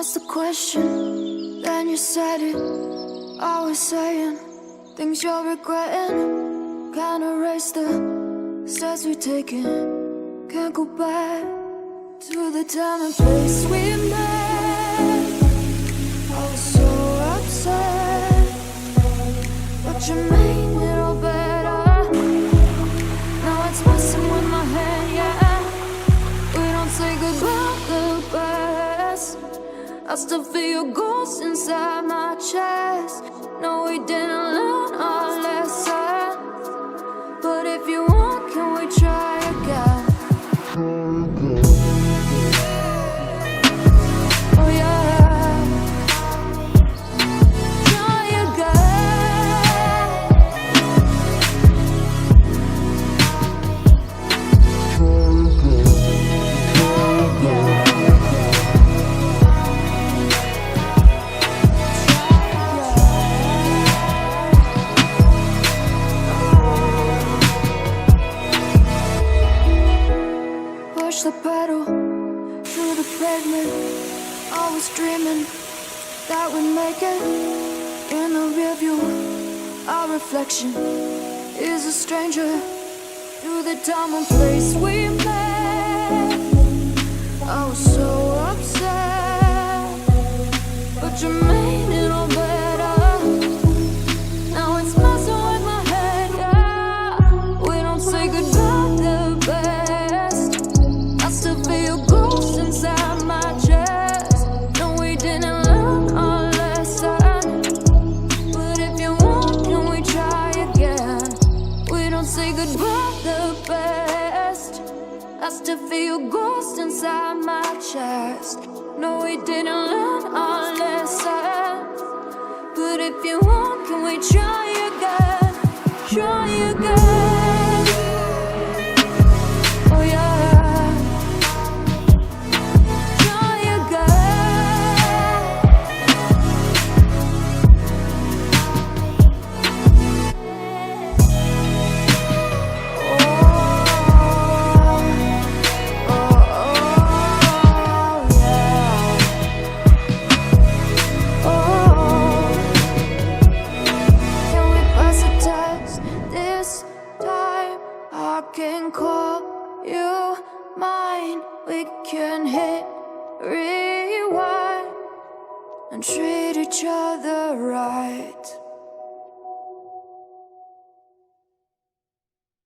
asked the question, then you said it. Always saying things you're regretting. Can't erase the steps we've taken. Can't go back to the time and place we met. I was so upset, but you made it all better. Now it's messing with my head, yeah. We don't say goodbye the best. I still feel your ghost inside my chest. No, we didn't learn our lesson, but if you want, can we try again? Oh yeah, try again. Push the pedal through the pavement. I was dreaming that we'd make it. In the rearview, our reflection is a stranger through the time and place we met. I was so upset, but you made it all better. Now it's messing with my head, yeah. We don't say goodbye the best. I still feel your ghost inside my chest. No, we didn't learn our lesson, but if you want, can we try again? We don't say goodbye the best. I still feel your ghost inside my chest. No, we didn't learn our lesson, but if you want, can we try again? Try again. Oh yeah, try again. Can we pass a test this time? I can call you mine. We can hit rewind and treat each other right.